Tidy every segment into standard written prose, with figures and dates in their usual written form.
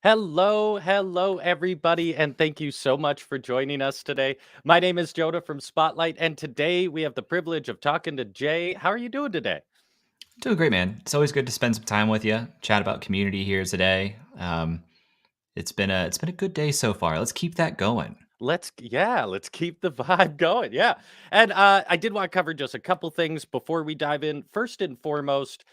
Hello, everybody, and thank you so much for joining us today. My name is Jonah from Spotlight, and today we have the privilege of talking to Jay. How are you doing today? Doing great, man. It's always good to spend some time with you, chat about community here today. It's been a good day so far. Let's keep that going. Let's keep the vibe going. Yeah. And I did want to cover just a couple things before we dive in. First and foremost,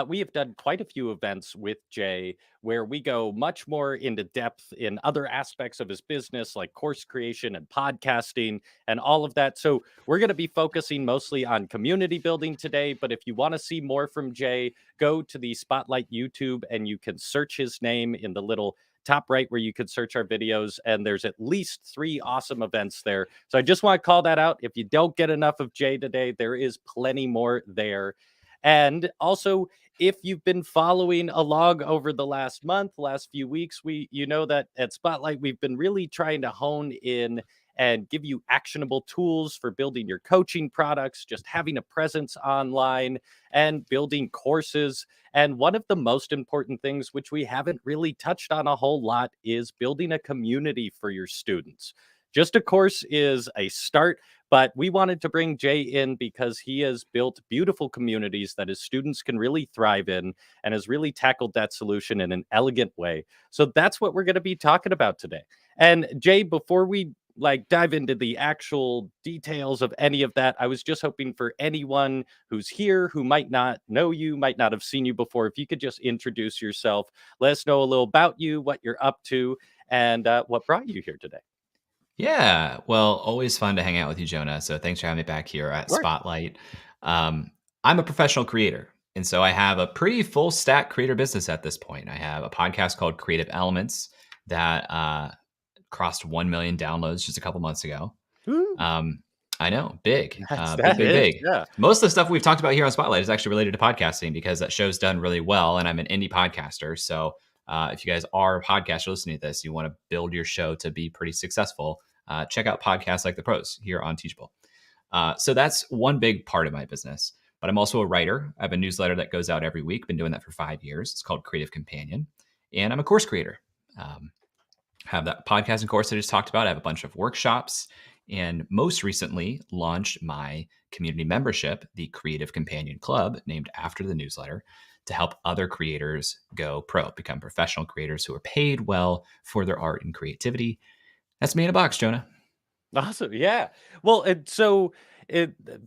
we have done quite a few events with Jay where we go much more into depth in other aspects of his business, like course creation and podcasting and all of that. So we're going to be focusing mostly on community building today. But if you want to see more from Jay, go to the Spotlight YouTube and you can search his name in the little top right where you could search our videos, and there's at least 3 awesome events there. So I just want to call that out. If you don't get enough of Jay today, there is plenty more there. And also, if you've been following along over the last month, last few weeks, you know that at Spotlight we've been really trying to hone in and give you actionable tools for building your coaching products, just having a presence online and building courses. And one of the most important things, which we haven't really touched on a whole lot, is building a community for your students. Just a course is a start, but we wanted to bring Jay in because he has built beautiful communities that his students can really thrive in and has really tackled that solution in an elegant way. So that's what we're going to be talking about today. And Jay, before we dive into the actual details of any of that, I was just hoping for anyone who's here who might not know you, might not have seen you before, if you could just introduce yourself, let us know a little about you, what you're up to, and what brought you here today. Yeah, well, always fun to hang out with you, Jonah. So thanks for having me back here Of at course. Spotlight. I'm a professional creator, and so I have a pretty full stack creator business at this point. I have a podcast called Creative Elements that crossed 1 million downloads just a couple months ago. Woo. Um, I know, big, big, That big, is, big. yeah. Most of the stuff we've talked about here on Spotlight is actually related to podcasting because that show's done really well, and I'm an indie podcaster. So if you guys are a podcaster listening to this, you want to build your show to be pretty successful, check out podcasts like The Pros here on Teachable. So that's one big part of my business. But I'm also a writer. I have a newsletter that goes out every week. Been doing that for 5 years. It's called Creative Companion, and I'm a course creator. Um, have that podcasting course I just talked about. I have a bunch of workshops and most recently launched my community membership, the Creative Companion Club, named after the newsletter, to help other creators go pro, become professional creators who are paid well for their art and creativity. That's me in a box, Jonah. Awesome. Yeah. Well, it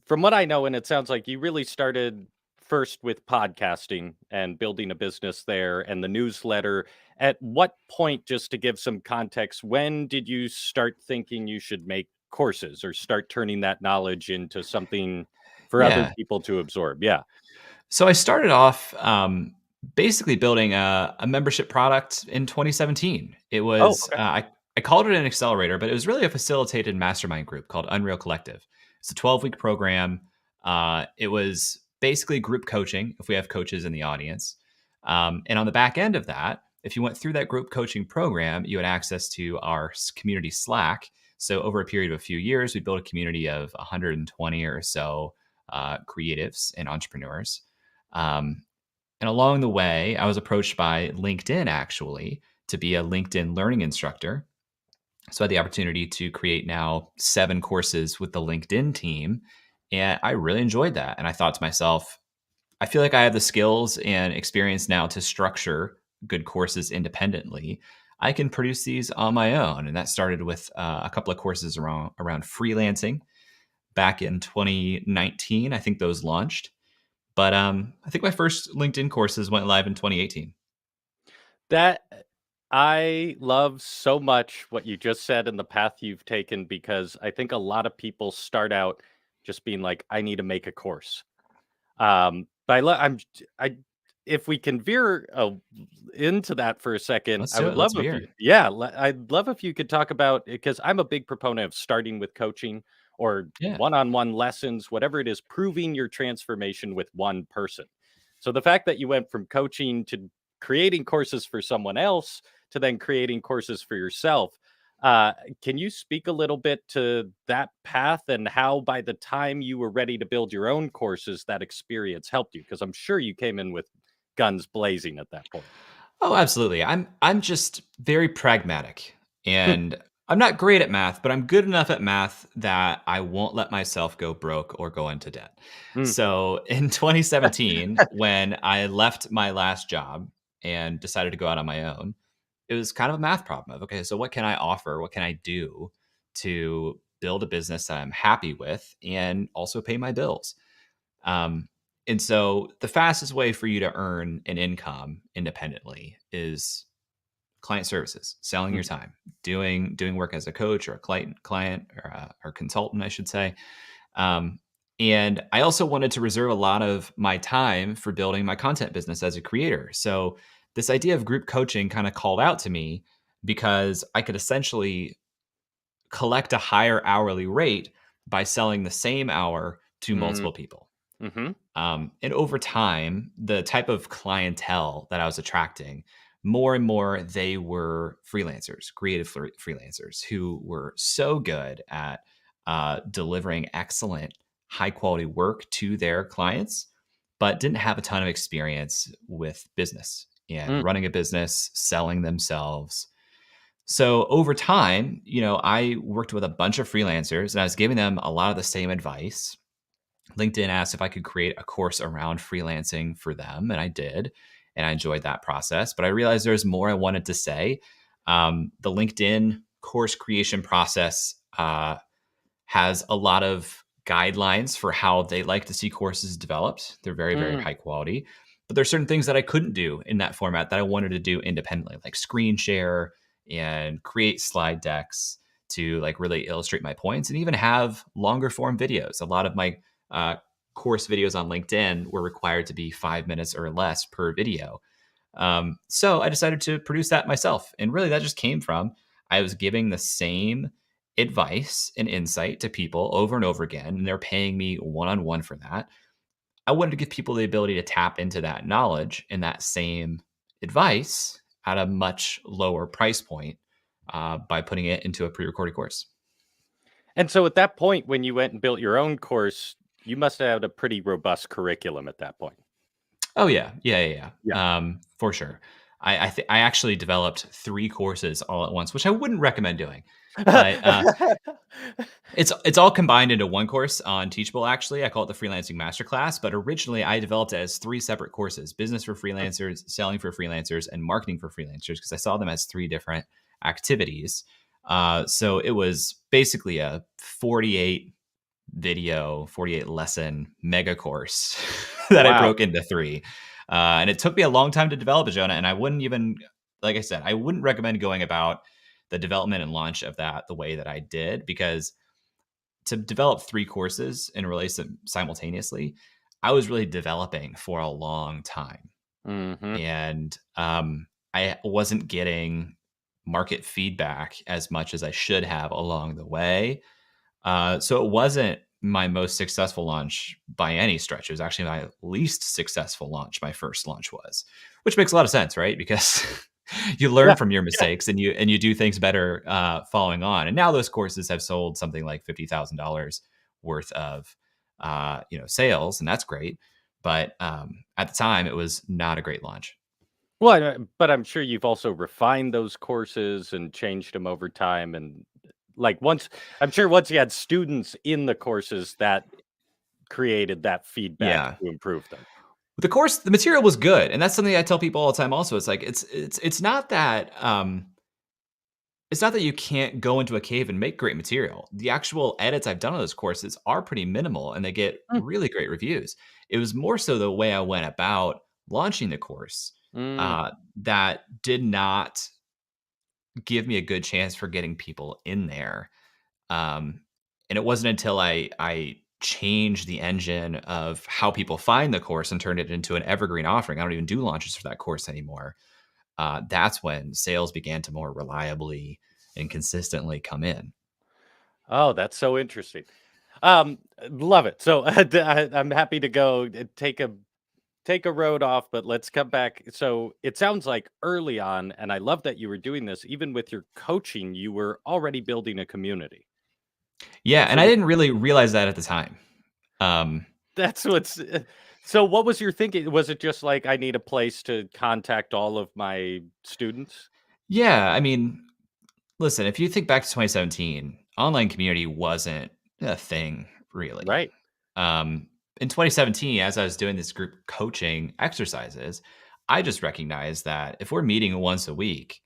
from what I know, and it sounds like you really started first with podcasting and building a business there and the newsletter. At what point, just to give some context, when did you start thinking you should make courses or start turning that knowledge into something for other Yeah. people to absorb? Yeah. So I started off basically building a membership product in 2017. It Oh, was, okay. I called it an accelerator, but it was really a facilitated mastermind group called Unreal Collective. It's a 12-week program. It was basically group coaching if we have coaches in the audience. And on the back end of that, if you went through that group coaching program, you had access to our community Slack. So over a period of a few years, we built a community of 120 or so creatives and entrepreneurs. Um, and along the way, I was approached by LinkedIn actually to be a LinkedIn learning instructor. So I had the opportunity to create now 7 courses with the LinkedIn team. And I really enjoyed that. And I thought to myself, I feel like I have the skills and experience now to structure good courses independently. I can produce these on my own. And that started with a couple of courses around freelancing back in 2019. I think those launched. But I think my first LinkedIn courses went live in 2018. That I love so much what you just said and the path you've taken because I think a lot of people start out just being like, I need to make a course. But I if we can veer into that for a second, Let's I do would it. Let's love if you, veer. yeah, I'd love if you could talk about because I'm a big proponent of starting with coaching or Yeah. one-on-one lessons, whatever it is, proving your transformation with one person. So the fact that you went from coaching to creating courses for someone else to then creating courses for yourself. Can you speak a little bit to that path and how, by the time you were ready to build your own courses, that experience helped you? Because I'm sure you came in with guns blazing at that point. Oh, absolutely. I'm just very pragmatic, Hmm. and I'm not great at math, but I'm good enough at math that I won't let myself go broke or go into debt. Mm. So in 2017, when I left my last job and decided to go out on my own, it was kind of a math problem of, okay, so what can I offer? What can I do to build a business that I'm happy with and also pay my bills? Um, and so the fastest way for you to earn an income independently is client services, selling your Mm. time, doing work as a coach or a client or consultant, I should say. Um, and I also wanted to reserve a lot of my time for building my content business as a creator. So this idea of group coaching kind of called out to me because I could essentially collect a higher hourly rate by selling the same hour to Mm. multiple people. Mhm. And over time, the type of clientele that I was attracting, more and more, they were freelancers, creative freelancers who were so good at delivering excellent, high quality work to their clients, but didn't have a ton of experience with business and Mm. running a business, selling themselves. So over time, I worked with a bunch of freelancers and I was giving them a lot of the same advice. LinkedIn asked if I could create a course around freelancing for them, and I did. And I enjoyed that process. But I realized there's more I wanted to say. The LinkedIn course creation process has a lot of guidelines for how they like to see courses developed. They're very, very Mm. high quality. But there's certain things that I couldn't do in that format that I wanted to do independently, like screen share and create slide decks to like really illustrate my points and even have longer form videos. A lot of my uh, course videos on LinkedIn were required to be 5 minutes or less per video. So I decided to produce that myself. And really, that just came from I was giving the same advice and insight to people over and over again, and they're paying me one on one for that. I wanted to give people the ability to tap into that knowledge and that same advice at a much lower price point by putting it into a pre recorded course. And so at that point, when you went and built your own course, you must have had a pretty robust curriculum at that point. Oh yeah, yeah, yeah, Yeah. yeah. For sure. I actually developed 3 courses all at once, which I wouldn't recommend doing. But it's all combined into one course on Teachable, actually. I call it the Freelancing Masterclass, but originally I developed it as 3 separate courses: business for freelancers, selling for freelancers, and marketing for freelancers, because I saw them as 3 different activities. So it was basically a 48 lesson mega course that I Wow. broke into 3. And it took me a long time to develop it, Jonah. And I wouldn't even, like I said, I wouldn't recommend going about the development and launch of that the way that I did, because to develop 3 courses and release them simultaneously, I was really developing for a long time. Mhm. And I wasn't getting market feedback as much as I should have along the way. So it wasn't my most successful launch by any stretch. It was actually my least successful launch. My first launch was, which makes a lot of sense, right? Because you learn Yeah. from your Yeah. mistakes and you do things better following on. And now those courses have sold something like $50,000 worth of sales, and that's great. But at the time, it was not a great launch. Well, but I'm sure you've also refined those courses and changed them over time, and, like, once you had students in the courses that created that feedback Yeah. to improve them. The course, the material was good, and that's something I tell people all the time. Also, it's like it's not that it's not that you can't go into a cave and make great material. The actual edits I've done on those courses are pretty minimal and they get Mm. really great reviews. It was more so the way I went about launching the course Mm. uh, that did not give me a good chance for getting people in there. Um, and it wasn't until I changed the engine of how people find the course and turned it into an evergreen offering. I don't even do launches for that course anymore. That's when sales began to more reliably and consistently come in. Oh, that's so interesting. Love it. So, I'm happy to go take a road off, but let's come back. So, it sounds like early on, and I love that you were doing this, even with your coaching, you were already building a community. Yeah, So and I didn't really realize that at the time. Um, that's what's So what was your thinking? Was it just like, I need a place to contact all of my students? Yeah, I mean, listen, if you think back to 2017, online community wasn't a thing really. Right. Um, in 2017, as I was doing this group coaching exercises, I just recognized that if we're meeting once a week,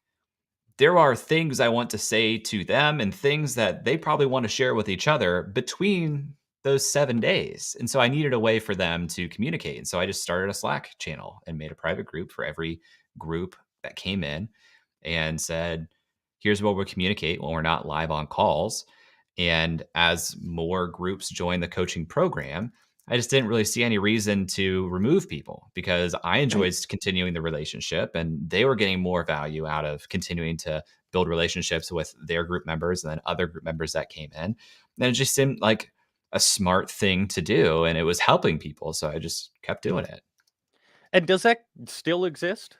there are things I want to say to them and things that they probably want to share with each other between those 7 days. And so I needed a way for them to communicate. And so I just started a Slack channel and made a private group for every group that came in and said, here's where we'll communicate when we're not live on calls. And as more groups join the coaching program, I just didn't really see any reason to remove people because I Right. enjoyed continuing the relationship and they were getting more value out of continuing to build relationships with their group members and then other group members that came in. And it just seemed like a smart thing to do and it was helping people. So I just kept doing it. And does that still exist?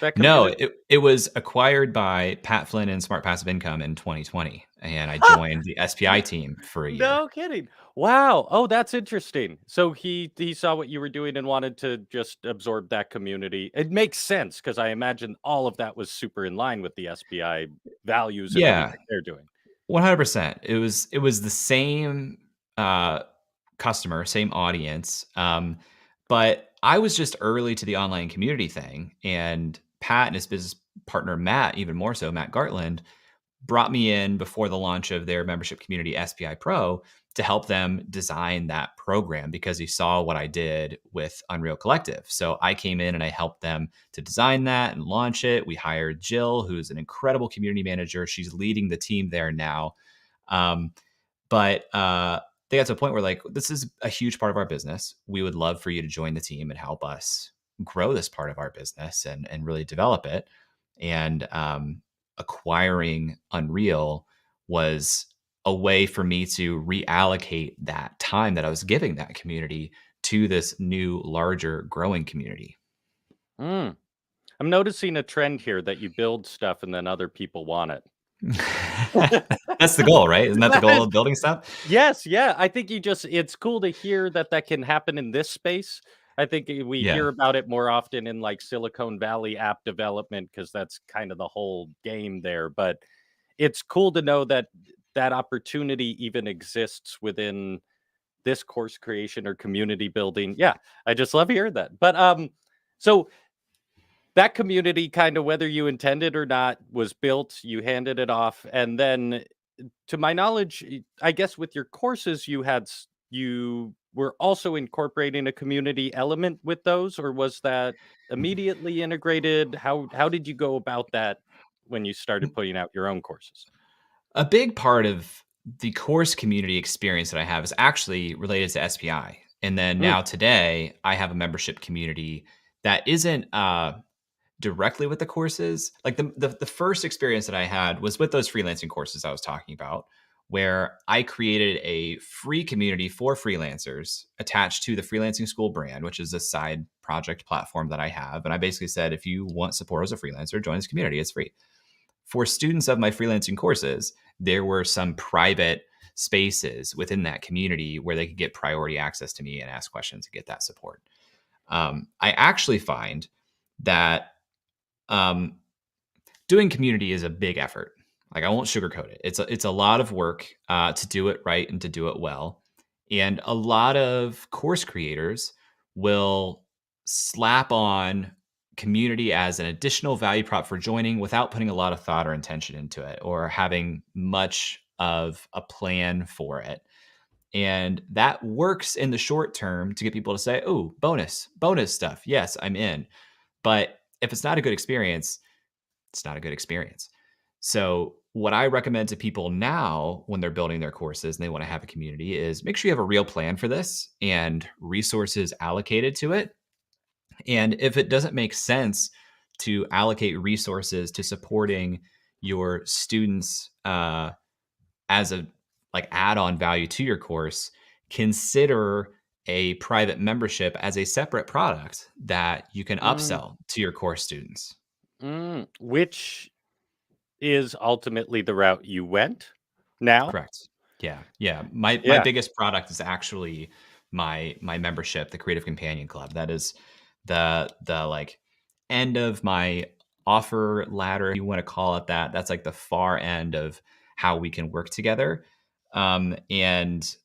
That No, community? it was acquired by Pat Flynn and Smart Passive Income in 2020, and I joined the SPI team for a year. No kidding. Wow. Oh, that's interesting. So he saw what you were doing and wanted to just absorb that community. It makes sense because I imagine all of that was super in line with the SPI values and Yeah, everything they're doing. 100%. It was the same, uh, customer, same audience, but I was just early to the online community thing, and Pat and his business partner, Matt, even more so, Matt Gartland, brought me in before the launch of their membership community, SPI Pro, to help them design that program because he saw what I did with Unreal Collective. So I came in and I helped them to design that and launch it. We hired Jill, who's an incredible community manager. She's leading the team there now. Um, but they got to a point where like this is a huge part of our business. We would love for you to join the team and help us grow this part of our business and really develop it. And acquiring Unreal was a way for me to reallocate that time that I was giving that community to this new, larger, growing community. Mm. I'm noticing a trend here that you build stuff and then other people want it. That's the goal, right? Isn't that the That goal is of building stuff? Yes, yeah, I think you just it's cool to hear that that can happen in this space. I think we Yeah. hear about it more often in, like, Silicon Valley app development because that's kind of the whole game there, but it's cool to know that that opportunity even exists within this course creation or community building. Yeah, I just love hearing that. But, so that community kinda whether you intended or not was built, you handed it off, and then to my knowledge, I guess with your courses, you were also incorporating a community element with those, or was that immediately integrated? How did you go about that when you started putting out your own courses? A big part of the course community experience that I have is actually related to SPI. And then Mm, now today, I have a membership community that isn't directly with the courses. Like the first experience that I had was with those freelancing courses I was talking about, where I created a free community for freelancers attached to the Freelancing School brand, which is a side project platform that I have. And I basically said, if you want support as a freelancer, join this community. It's free. For students of my freelancing courses, there were some private spaces within that community where they could get priority access to me and ask questions and get that support. I actually find that um, doing community is a big effort. Like I won't sugarcoat it. It's a lot of work to do it right and to do it well. And a lot of course creators will slap on community as an additional value prop for joining without putting a lot of thought or intention into it or having much of a plan for it. And that works in the short term to get people to say, oh, bonus stuff. Yes, I'm in. But if it's not a good experience, it's not a good experience. So, what I recommend to people now when they're building their courses and they want to have a community is make sure you have a real plan for this and resources allocated to it. And if it doesn't make sense to allocate resources to supporting your students as a like add-on value to your course, consider a private membership as a separate product that you can mm, upsell to your course students. which is ultimately the route you went now? Correct. Yeah, yeah. My Yeah. biggest product is actually my membership, the Creative Companion Club. That is the like end of my offer ladder, if you want to call it that. That's like the far end of how we can work together. And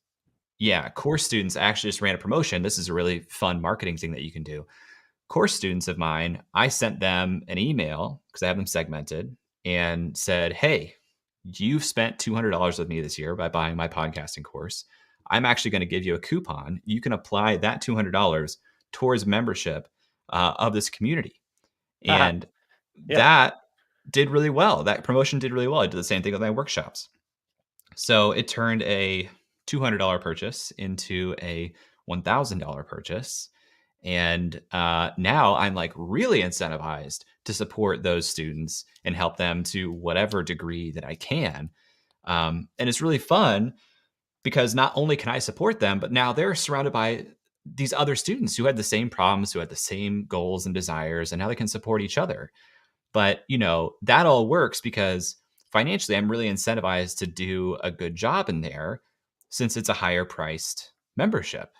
yeah, course students, I actually just ran a promotion. This is a really fun marketing thing that you can do. Course students of mine, I sent them an email because I have them segmented and said, hey, you've spent $200 with me this year by buying my podcasting course. I'm actually going to give you a coupon. You can apply that $200 towards membership of this community. And Yeah. that did really well. That promotion did really well. I did the same thing with my workshops. So it turned a $200 purchase into a $1,000 purchase. And now I'm like really incentivized to support those students and help them to whatever degree that I can. And it's really fun because not only can I support them, but now they're surrounded by these other students who had the same problems, who had the same goals and desires, and now they can support each other. But, that all works because financially, I'm really incentivized to do a good job in there since it's a higher priced membership.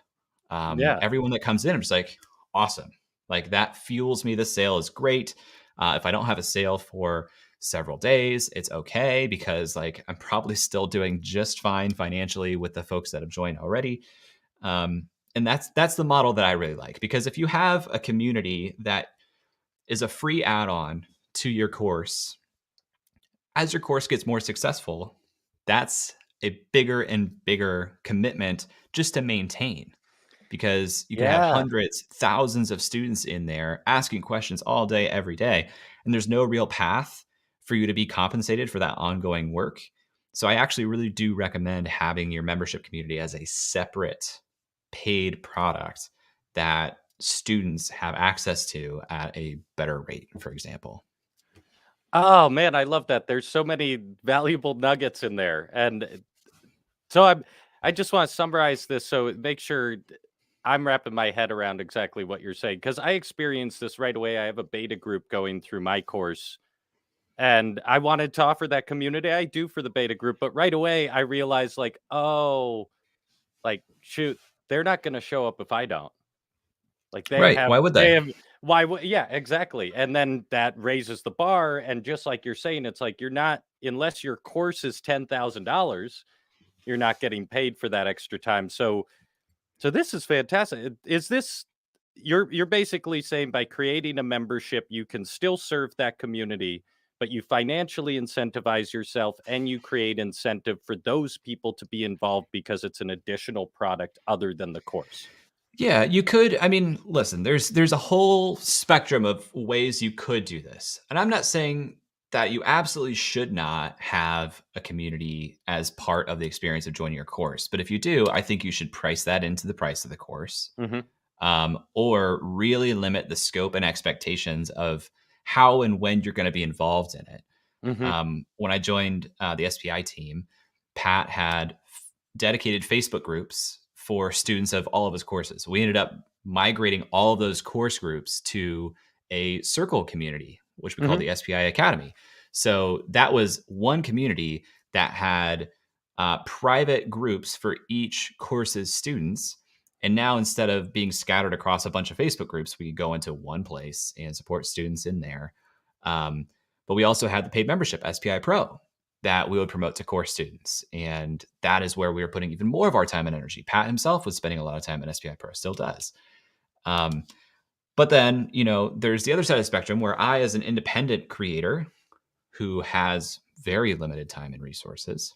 Yeah. Everyone that comes in, I'm just like, awesome. Like that fuels me. The sale is great. If I don't have a sale for several days, it's okay because like I'm probably still doing just fine financially with the folks that have joined already. And that's the model that I really like because if you have a community that is a free add-on to your course, as your course gets more successful, that's a bigger and bigger commitment just to maintain because you could have Yeah. hundreds, thousands of students in there asking questions all day, every day. And there's no real path for you to be compensated for that ongoing work. So I actually really do recommend having your membership community as a separate paid product that students have access to at a better rate, for example. Oh, man, I love that. There's so many valuable nuggets in there, and so I just wanna summarize this so make sure I'm wrapping my head around exactly what you're saying because I experienced this right away. I have a beta group going through my course, and I wanted to offer that community I do for the beta group, but right away, I realized, like, "Oh, like, shoot, they're not gonna show up if I don't." Like, Right. Why would they they? have why would yeah, exactly, and then that raises the bar, and just like you're saying, it's like you're not unless your course is $10,000, you're not getting paid for that extra time, so this is fantastic. Is this you're basically saying by creating a membership, you can still serve that community, but you financially incentivize yourself and you create incentive for those people to be involved because it's an additional product other than the course. Yeah, you could. I mean, listen, there's a whole spectrum of ways you could do this. And I'm not saying that you absolutely should not have a community as part of the experience of joining your course. But if you do, I think you should price that into the price of the course, Mhm. or really limit the scope and expectations of how and when you're going to be involved in it. Mhm. When I joined the SPI team, Pat had dedicated Facebook groups for students of all of his courses. We ended up migrating all of those course groups to a circle community, which we call Mhm. the SPI Academy. So that was one community that had private groups for each course's students. And now instead of being scattered across a bunch of Facebook groups, we could go into one place and support students in there. Um, but we also had the paid membership, SPI Pro, that we would promote to course students. And that is where we were putting even more of our time and energy. Pat himself was spending a lot of time in SPI Pro, still does. Um, but then, there's the other side of the spectrum where I, as an independent creator who has very limited time and resources,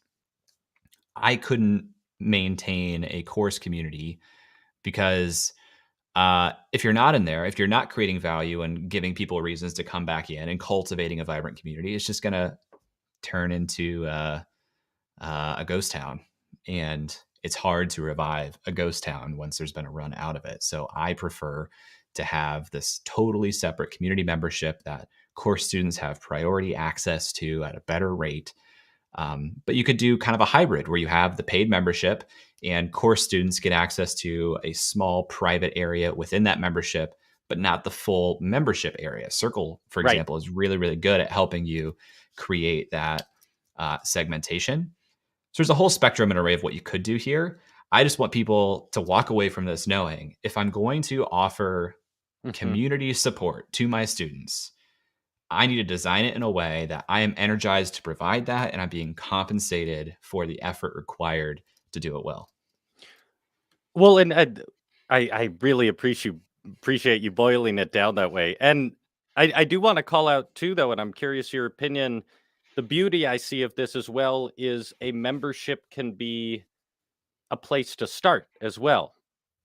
I couldn't maintain a course community because if you're not in there, if you're not creating value and giving people reasons to come back in and cultivating a vibrant community, it's just going to turn into a ghost town. And it's hard to revive a ghost town once there's been a run out of it. So I prefer to have this totally separate community membership that course students have priority access to at a better rate. But you could do kind of a hybrid where you have the paid membership and course students get access to a small private area within that membership, but not the full membership area. Circle, for Right. example, is really, really good at helping you create that segmentation. So there's a whole spectrum and array of what you could do here. I just want people to walk away from this knowing if I'm going to offer Mhm. community support to my students, I need to design it in a way that I am energized to provide that and I'm being compensated for the effort required to do it well. Well, and I really appreciate you boiling it down that way, and I do wanna call out too, though, and I'm curious your opinion. The beauty I see of this as well is a membership can be a place to start as well.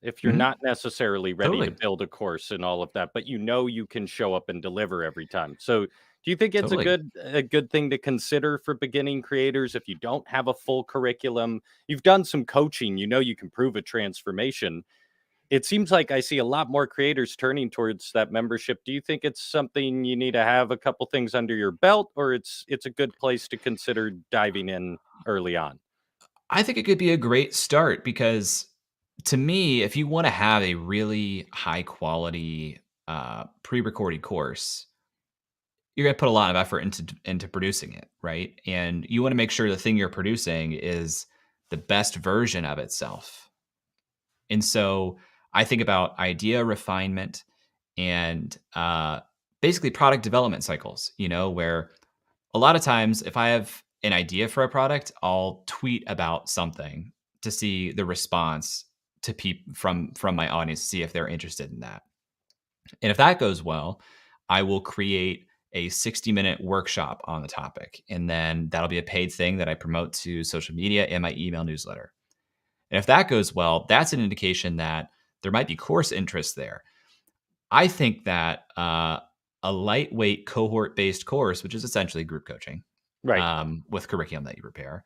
If you're Mhm. not necessarily ready to Totally. build a course and all of that, but you know you can show up and deliver every time. So, do you think it's Totally. a good thing to consider for beginning creators if you don't have a full curriculum? You've done some coaching, you know you can prove a transformation. It seems like I see a lot more creators turning towards that membership. Do you think it's something you need to have a couple things under your belt, or it's a good place to consider diving in early on? I think it could be a great start because to me, if you want to have a really high quality pre-recorded course, you're going to put a lot of effort into producing it, right? And you want to make sure the thing you're producing is the best version of itself. And so I think about idea refinement and basically product development cycles, where a lot of times if I have an idea for a product, I'll tweet about something to see the response to people from my audience, see if they're interested in that. And if that goes well, I will create a 60-minute workshop on the topic. And then that'll be a paid thing that I promote to social media and my email newsletter. And if that goes well, that's an indication that there might be course interest there. I think that a lightweight cohort based course, which is essentially group coaching Right. with curriculum that you prepare,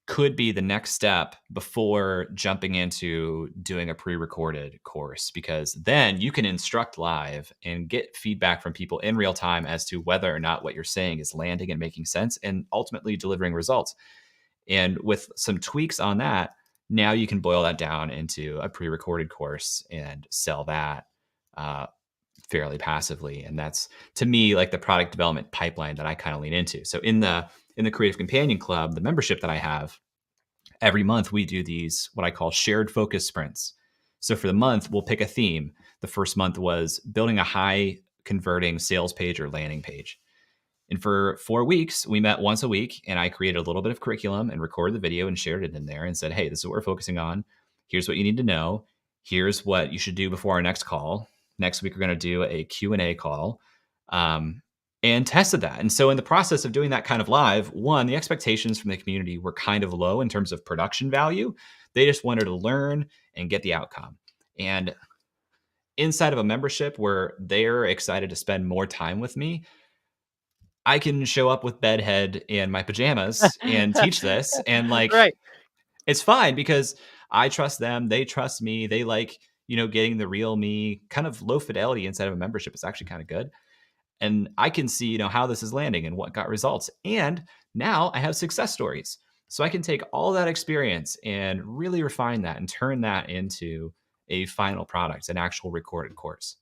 could be the next step before jumping into doing a pre-recorded course, because then you can instruct live and get feedback from people in real time as to whether or not what you're saying is landing and making sense and ultimately delivering results. And with some tweaks on that, now you can boil that down into a pre-recorded course and sell that uh, fairly passively. And that's, to me, like the product development pipeline that I kind of lean into. So in the Creative Companion Club, the membership that I have, every month we do these what I call shared focus sprints. So for the month, we'll pick a theme. The first month was building a high converting sales page or landing page. And for 4 weeks, we met once a week, and I created a little bit of curriculum and recorded the video and shared it in there and said, hey, this is what we're focusing on. Here's what you need to know. Here's what you should do before our next call. Next week, we're going to do a Q&A call, and tested that. And so in the process of doing that kind of live, one, the expectations from the community were kind of low in terms of production value. They just wanted to learn and get the outcome. And inside of a membership where they're excited to spend more time with me, I can show up with bedhead and my pajamas and teach this, and, like, Right. it's fine because I trust them, they trust me, they like, getting the real me. Kind of low fidelity inside of a membership is actually kinda good, and I can see, how this is landing and what got results, and now I have success stories. So I can take all that experience and really refine that and turn that into a final product, an actual recorded course.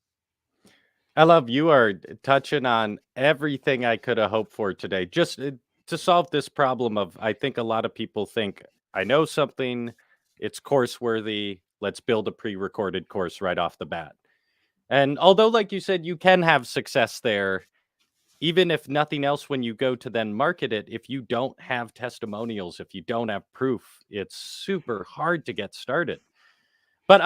I love you are touching on everything I could have hoped for today. Just to solve this problem of, I think a lot of people think I know something, it's course worthy. Let's build a pre-recorded course right off the bat. And although, like you said, you can have success there, even if nothing else, when you go to then market it, if you don't have testimonials, if you don't have proof, it's super hard to get started. But,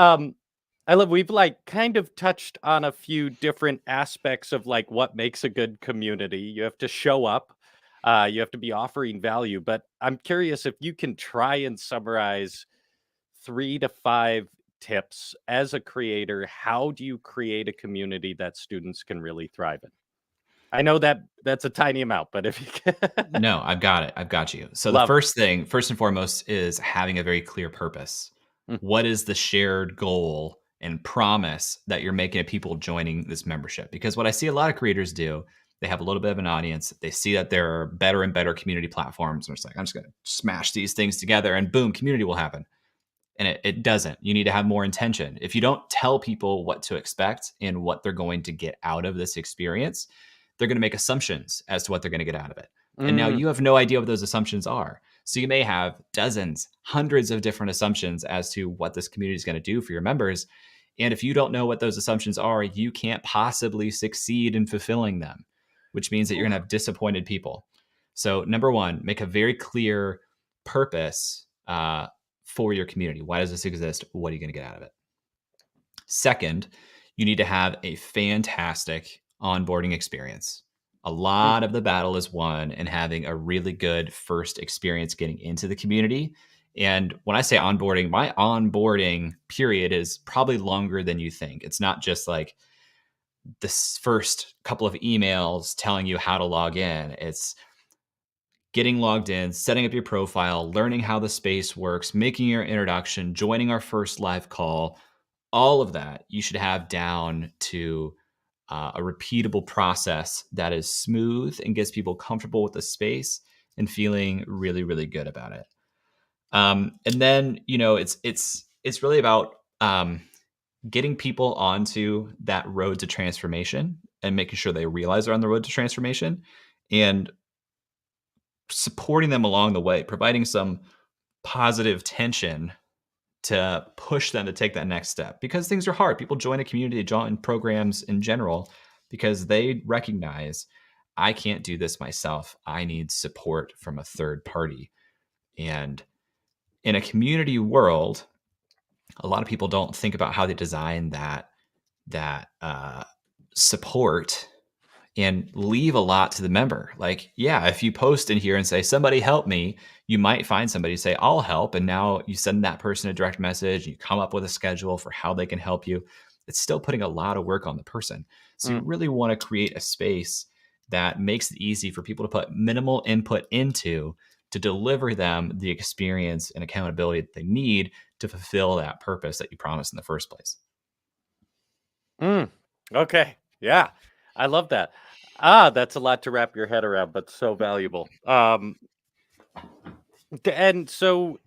I love we've, like, kind of touched on a few different aspects of, like, what makes a good community. You have to show up, you have to be offering value, but I'm curious if you can try and summarize 3 to 5 tips as a creator. How do you create a community that students can really thrive in? I know that that's a tiny amount, but if you can No, I've got it. I've got you. So the Love it. first thing, first and foremost, is having a very clear purpose. Mm, What is the shared goal and promise that you're making to people joining this membership? Because what I see a lot of creators do, they have a little bit of an audience. They see that there are better and better community platforms. And it's like, I'm just going to smash these things together and boom, community will happen. And it doesn't. You need to have more intention. If you don't tell people what to expect and what they're going to get out of this experience, they're going to make assumptions as to what they're going to get out of it. And now mm, you have no idea what those assumptions are. So you may have dozens, hundreds of different assumptions as to what this community is going to do for your members. And if you don't know what those assumptions are, you can't possibly succeed in fulfilling them, which means that you're going to have disappointed people. So, number one, make a very clear purpose for your community. Why does this exist? What are you going to get out of it? Second, you need to have a fantastic onboarding experience. A Mm, lot of the battle is won in having a really good first experience getting into the community. And when I say onboarding, my onboarding period is probably longer than you think. It's not just like this first couple of emails telling you how to log in. It's getting logged in, setting up your profile, learning how the space works, making your introduction, joining our first live call, all of that you should have down to a repeatable process that is smooth and gets people comfortable with the space and feeling really, really good about it. And then, it's really about getting people onto that road to transformation and making sure they realize they're on the road to transformation and supporting them along the way, providing some positive tension to push them to take that next step because things are hard. People join a community, join programs in general because they recognize I can't do this myself. I need support from a third party. And in a community world, a lot of people don't think about how they design that support and leave a lot to the member. Like, yeah, if you post in here and say, somebody help me, you might find somebody say, I'll help. And now you send that person a direct message, you come up with a schedule for how they can help you. It's still putting a lot of work on the person. So you mm. really want to create a space that makes it easy for people to put minimal input into to deliver them the experience and accountability that they need to fulfill that purpose that you promised in the first place. Mm. Okay. Yeah. I love that. That's a lot to wrap your head around, but so valuable. And so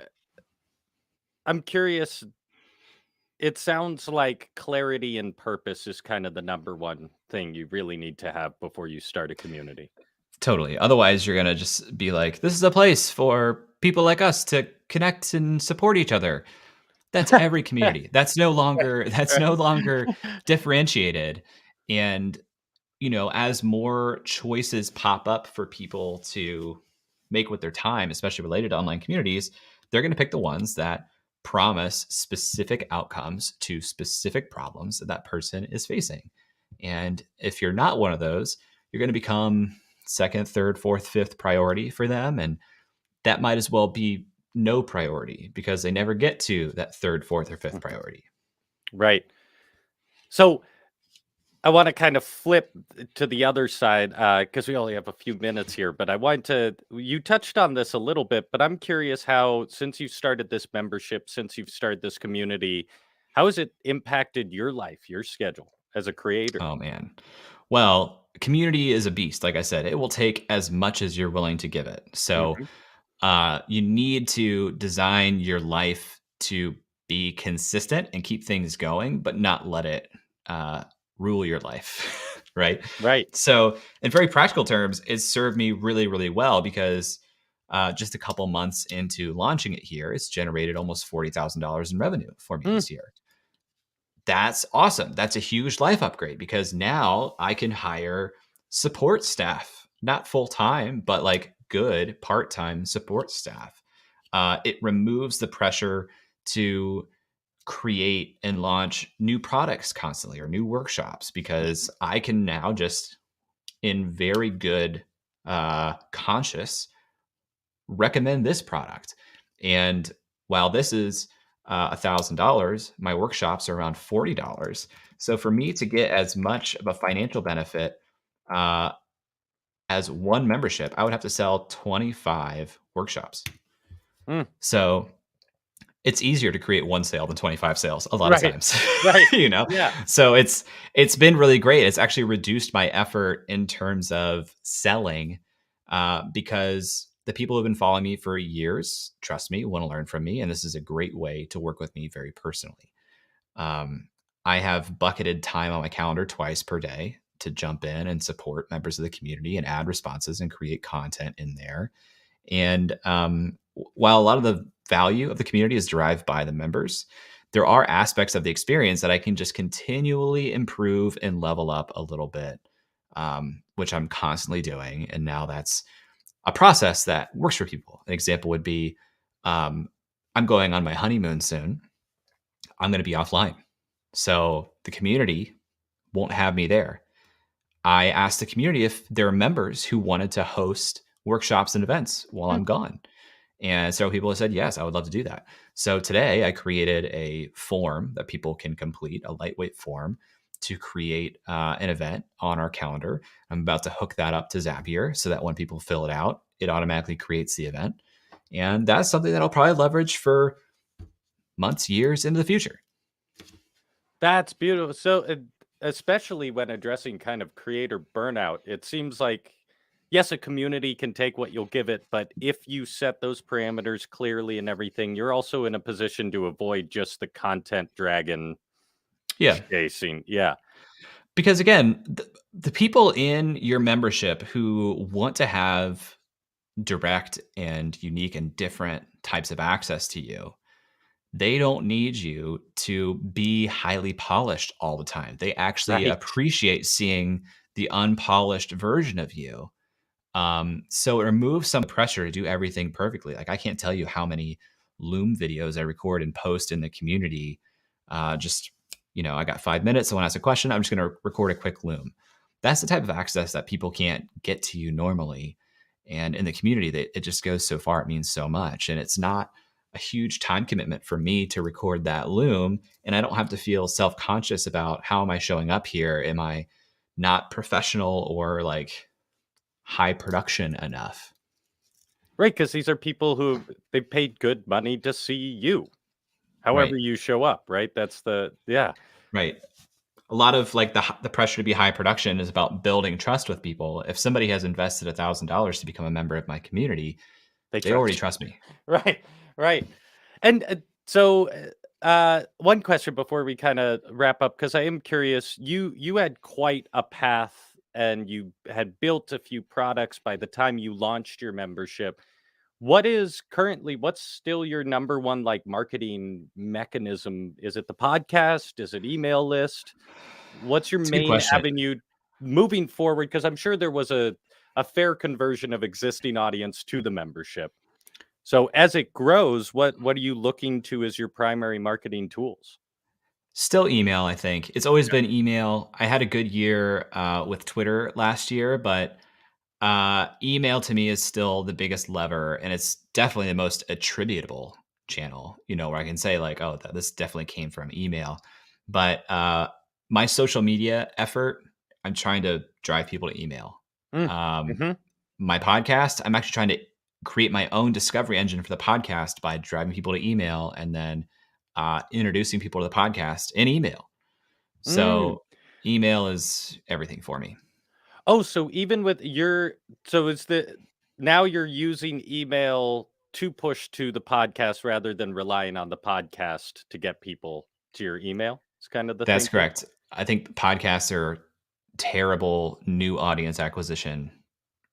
I'm curious, it sounds like clarity and purpose is kind of the number one thing you really need to have before you start a community. Totally. Otherwise, you're going to just be like, this is a place for people like us to connect and support each other. That's every community. That's no longer that's no longer differentiated. And as more choices pop up for people to make with their time, especially related to online communities, they're going to pick the ones that promise specific outcomes to specific problems that that person is facing. And if you're not one of those, you're going to become second, third, fourth, fifth priority for them. And that might as well be no priority because they never get to that third, fourth, or fifth Mhm. priority. Right. So I want to kind of flip to the other side because we only have a few minutes here. But I want to, you touched on this a little bit, but I'm curious how, since you've started this membership, since you've started this community, how has it impacted your life, your schedule as a creator? Oh man. Well, community is a beast. Like I said, it will take as much as you're willing to give it. So Hmm. you need to design your life to be consistent and keep things going, but not let it uh, rule your life. Right. Right. So, in very practical terms, it served me really, really well because just a couple months into launching it here, it's generated almost $40,000 in revenue for me Mm, this year. That's awesome. That's a huge life upgrade because now I can hire support staff, not full time, but like good part time support staff. It removes the pressure to create and launch new products constantly or new workshops because I can now just, in very good conscious, recommend this product. And while this is $1,000, my workshops are around $40. So for me to get as much of a financial benefit uh, as one membership, I would have to sell 25 workshops. mm. So it's easier to create one sale than 25 sales a lot of Right. times. Right. you know Yeah. so it's been really great. It's actually reduced my effort in terms of selling because the people who've been following me for years trust me, want to learn from me, and this is a great way to work with me very personally. um, I have bucketed time on my calendar twice per day to jump in and support members of the community and add responses and create content in there. And while a lot of the value of the community is derived by the members, there are aspects of the experience that I can just continually improve and level up a little bit, which I'm constantly doing. And now that's a process that works for people. An example would be um, I'm going on my honeymoon soon. I'm going to be offline. So the community won't have me there. I asked the community if there are members who wanted to host workshops and events while Hmm. I'm gone. And several people have said, yes, I would love to do that. So today I created a form that people can complete, a lightweight form to create an event on our calendar. I'm about to hook that up to Zapier so that when people fill it out, it automatically creates the event. And that's something that I'll probably leverage for months, years into the future. That's beautiful. So, especially when addressing kind of creator burnout, it seems like, yes, a community can take what you'll give it, but if you set those parameters clearly and everything, you're also in a position to avoid just the content dragon Yeah. chasing. Yeah. Because again, the people in your membership who want to have direct and unique and different types of access to you, they don't need you to be highly polished all the time. They actually Right. appreciate seeing the unpolished version of you. So it removes some pressure to do everything perfectly. Like I can't tell you how many Loom videos I record and post in the community. Just I got 5 minutes. Someone asks a question. I'm just going to record a quick Loom. That's the type of access that people can't get to you normally. And in the community, that it just goes so far. It means so much, and it's not a huge time commitment for me to record that Loom. And I don't have to feel self conscious about how am I showing up here? Am I not professional or like high production enough? Right. Because these are people who they paid good money to see you, however Right. you show up. Right. That's yeah, Right. A lot of like the pressure to be high production is about building trust with people. If somebody has invested $1,000 to become a member of my community, they they already trust you. trust me. Right. Right. And one question before we kind of wrap up, because I am curious. You had quite a path, and you had built a few products by the time you launched your membership. What's still your number one like marketing mechanism? Is it the podcast? Is it email list? What's your It's a good main question. avenue moving forward? Because I'm sure there was a fair conversion of existing audience to the membership. So as it grows, what are you looking to as your primary marketing tools? Still email, I think. It's always been email. I had a good year with Twitter last year, but email to me is still the biggest lever, and it's definitely the most attributable channel, where I can say like, oh, this definitely came from email. But my social media effort, I'm trying to drive people to email. Mm, Um, mhm. my podcast, I'm actually trying to create my own discovery engine for the podcast by driving people to email and then introducing people to the podcast in email. Mm. So email is everything for me. Oh, so even with your so is the now you're using email to push to the podcast rather than relying on the podcast to get people to your email? It's kind of the That's thinking? correct. I think podcasts are terrible new audience acquisition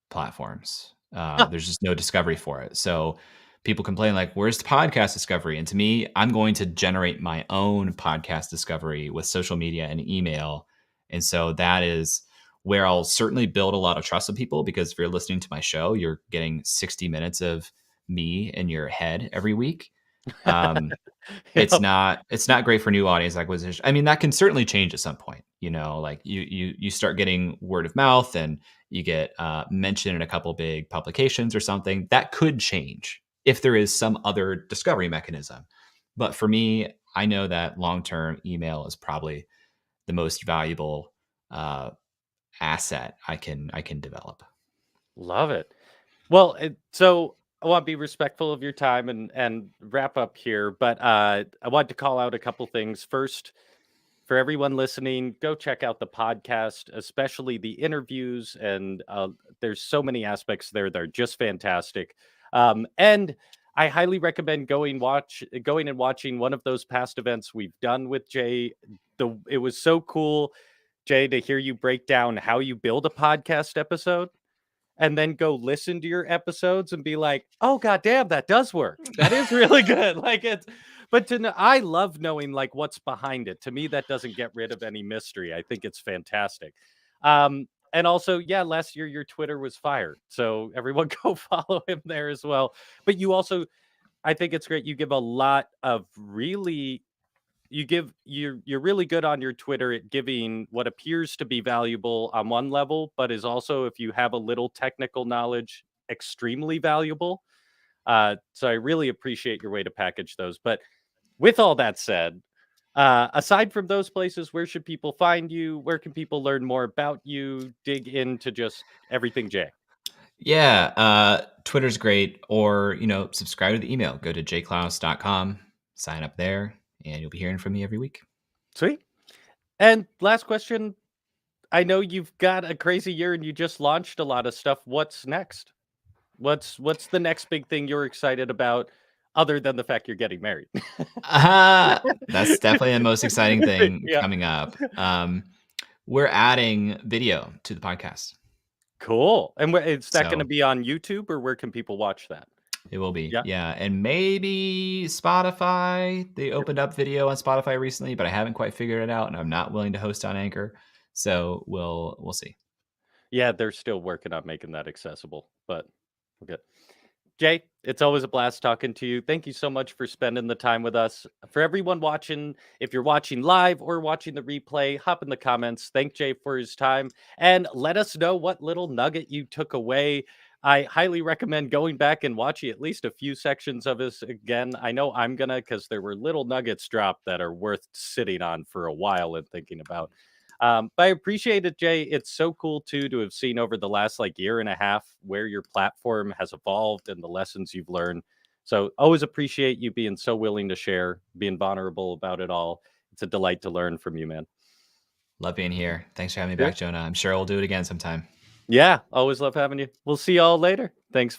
platforms. Huh. There's just no discovery for it. So people complain like, "Where's the podcast discovery?" And to me, I'm going to generate my own podcast discovery with social media and email. And so that is where I'll certainly build a lot of trust with people because if you're listening to my show, you're getting 60 minutes of me in your head every week. Um, it's Yep. not great for new audience acquisition. I mean, that can certainly change at some point, like you start getting word of mouth and you get mentioned in a couple big publications or something. That could change if there is some other discovery mechanism. But for me, I know that long-term email is probably the most valuable uh, asset I can develop. Love it. Well, so I want to be respectful of your time and wrap up here, but I want to call out a couple things. First, for everyone listening, go check out the podcast, especially the interviews. And there's so many aspects there that are just fantastic. And I highly recommend going and watching one of those past events we've done with Jay. It was so cool, Jay, to hear you break down how you build a podcast episode. and then go listen to your episodes and be like, "Oh, goddamn, that does work. That is really good." Like it's, but to know, I love knowing like what's behind it. To me, that doesn't get rid of any mystery. I think it's fantastic. And also, yeah, last year your Twitter was fire, so everyone go follow him there as well. But you also, I think it's great. You give a lot of really you're really good on your Twitter at giving what appears to be valuable on one level, but is also, if you have a little technical knowledge, extremely valuable. So I really appreciate your way to package those. But with all that said, aside from those places, where should people find you? Where can people learn more about you? Dig into just everything, Jay. Yeah, Twitter's great, or subscribe to the email. Go to jclouse.com, sign up there, and you'll be hearing from me every week. Sweet. And last question. I know you've got a crazy year and you just launched a lot of stuff. What's next? What's the next big thing you're excited about other than the fact you're getting married? That's definitely the most exciting thing Yeah. coming up. We're adding video to the podcast. Cool. And is that gonna So be on YouTube, or where can people watch that? it will be, Yeah. yeah, and maybe Spotify. They Sure. opened up video on Spotify recently, but I haven't quite figured it out, and I'm not willing to host on Anchor. So we'll see. Yeah, they're still working on making that accessible, but okay. Jay, it's always a blast talking to you. Thank you so much for spending the time with us. For everyone watching, if you're watching live or watching the replay, hop in the comments. Thank Jay for his time and let us know what little nugget you took away. I highly recommend going back and watching at least a few sections of this again. I know I'm gonna, because there were little nuggets dropped that are worth sitting on for a while and thinking about. But I appreciate it, Jay. It's so cool too to have seen over the last like year and a half where your platform has evolved and the lessons you've learned. So always appreciate you being so willing to share, being vulnerable about it all. It's a delight to learn from you, man. Love being here. Thanks for having me Yeah. back, Jonah. I'm sure we'll do it again sometime. Yeah, always love having you. We'll see y'all later. Thanks.